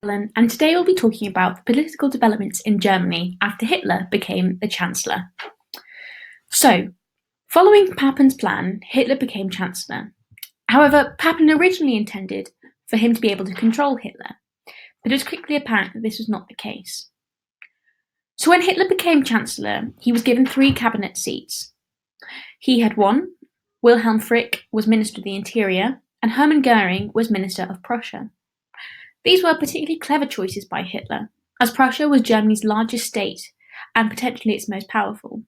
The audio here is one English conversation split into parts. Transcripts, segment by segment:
And today we'll be talking about the political developments in Germany after Hitler became the Chancellor. So, following Papen's plan, Hitler became Chancellor. However, Papen originally intended for him to be able to control Hitler, but it was quickly apparent that this was not the case. So when Hitler became Chancellor, he was given 3 cabinet seats. He had one. Wilhelm Frick was Minister of the Interior, and Hermann Goering was Minister of Prussia. These were particularly clever choices by Hitler, as Prussia was Germany's largest state and potentially its most powerful.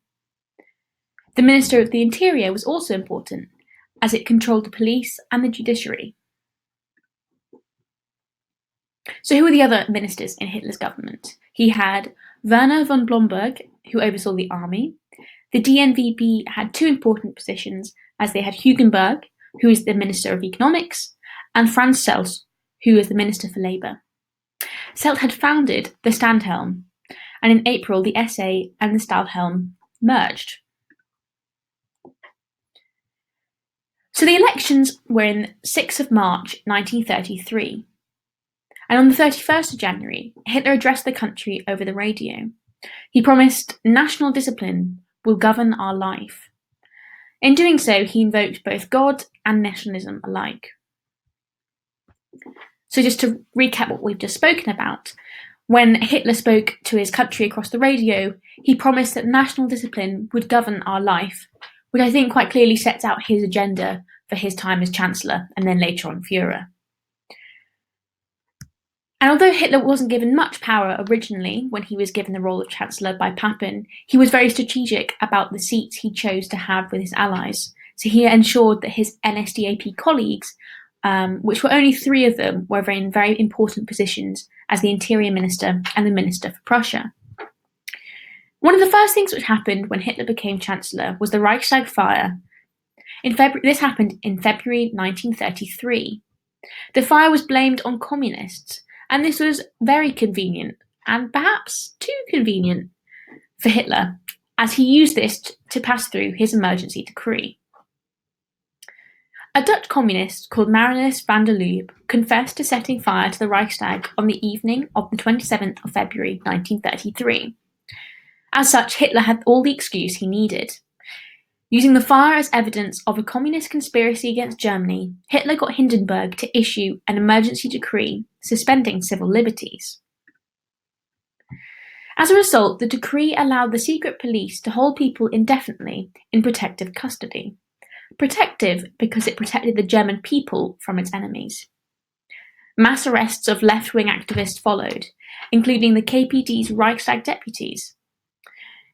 The Minister of the Interior was also important, as it controlled the police and the judiciary. So who were the other ministers in Hitler's government? He had Werner von Blomberg, who oversaw the army. The DNVP had 2 important positions, as they had Hugenberg, who is the Minister of Economics, and Franz Selt, who was the Minister for Labour. Selt had founded the Standhelm, and in April the SA and the Stahlhelm merged. So the elections were in 6th of March 1933, and on the 31st of January, Hitler addressed the country over the radio. He promised national discipline will govern our life. In doing so, he invoked both God and nationalism alike. So just to recap what we've just spoken about, when Hitler spoke to his country across the radio, he promised that national discipline would govern our life, which I think quite clearly sets out his agenda for his time as Chancellor and then later on Führer. And although Hitler wasn't given much power originally when he was given the role of Chancellor by Papen, he was very strategic about the seats he chose to have with his allies. So he ensured that his NSDAP colleagues, which were only 3 of them, were in very important positions as the Interior Minister and the Minister for Prussia. One of the first things which happened when Hitler became Chancellor was the Reichstag Fire. This happened in February 1933. The fire was blamed on communists, and this was very convenient, and perhaps too convenient, for Hitler, as he used this to pass through his emergency decree. A Dutch communist called Marinus van der Lubbe confessed to setting fire to the Reichstag on the evening of the 27th of February 1933. As such, Hitler had all the excuse he needed. Using the fire as evidence of a communist conspiracy against Germany, Hitler got Hindenburg to issue an emergency decree suspending civil liberties. As a result, the decree allowed the secret police to hold people indefinitely in protective custody. Protective because it protected the German people from its enemies. Mass arrests of left-wing activists followed, including the KPD's Reichstag deputies.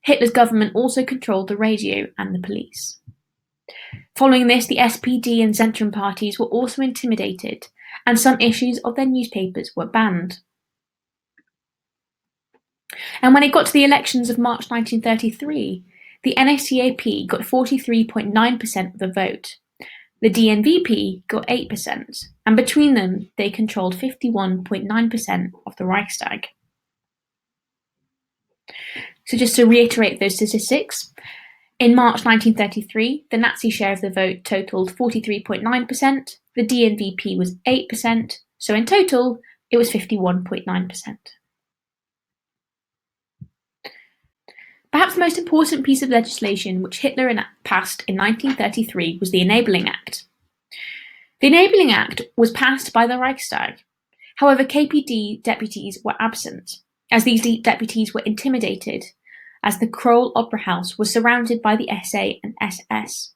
Hitler's government also controlled the radio and the police. Following this, the SPD and Zentrum parties were also intimidated, and some issues of their newspapers were banned. And when it got to the elections of March 1933, the NSDAP got 43.9% of the vote. The DNVP got 8%, and between them, they controlled 51.9% of the Reichstag. So just to reiterate those statistics, in March 1933, the Nazi share of the vote totaled 43.9%, the DNVP was 8%, so in total, it was 51.9%. Perhaps the most important piece of legislation which Hitler passed in 1933 was the Enabling Act. The Enabling Act was passed by the Reichstag. However, KPD deputies were absent, as these deputies were intimidated, as the Kroll Opera House was surrounded by the SA and SS.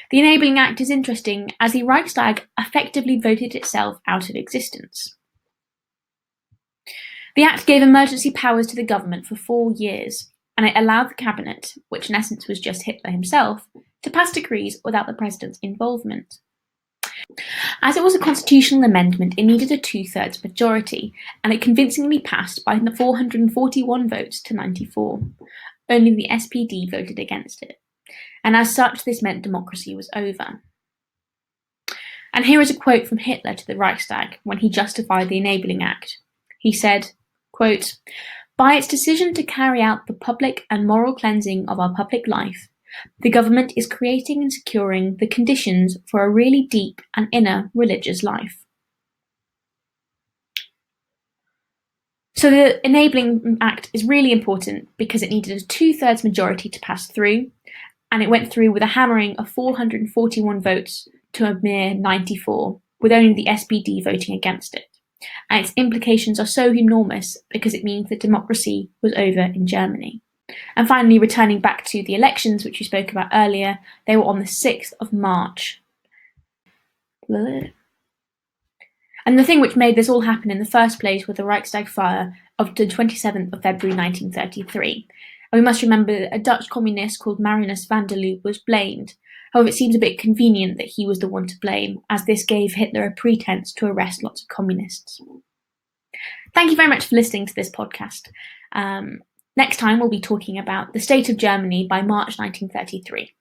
The Enabling Act is interesting as the Reichstag effectively voted itself out of existence. The Act gave emergency powers to the government for 4 years, and it allowed the cabinet, which in essence was just Hitler himself, to pass decrees without the president's involvement. As it was a constitutional amendment, it needed a 2/3 majority, and it convincingly passed by 441 votes to 94. Only the SPD voted against it, and as such this meant democracy was over. And here is a quote from Hitler to the Reichstag when he justified the Enabling Act. He said, quote, "By its decision to carry out the public and moral cleansing of our public life, the government is creating and securing the conditions for a really deep and inner religious life." So the Enabling Act is really important because it needed a 2/3 majority to pass through, and it went through with a hammering of 441 votes to a mere 94, with only the SPD voting against it. And its implications are so enormous because it means that democracy was over in Germany. And finally, returning back to the elections, which we spoke about earlier, they were on the 6th of March. And the thing which made this all happen in the first place was the Reichstag Fire of the 27th of February 1933. And we must remember that a Dutch communist called Marinus van der Lubbe was blamed. However, it seems a bit convenient that he was the one to blame, as this gave Hitler a pretense to arrest lots of communists. Thank you very much for listening to this podcast. Next time we'll be talking about the state of Germany by March 1933.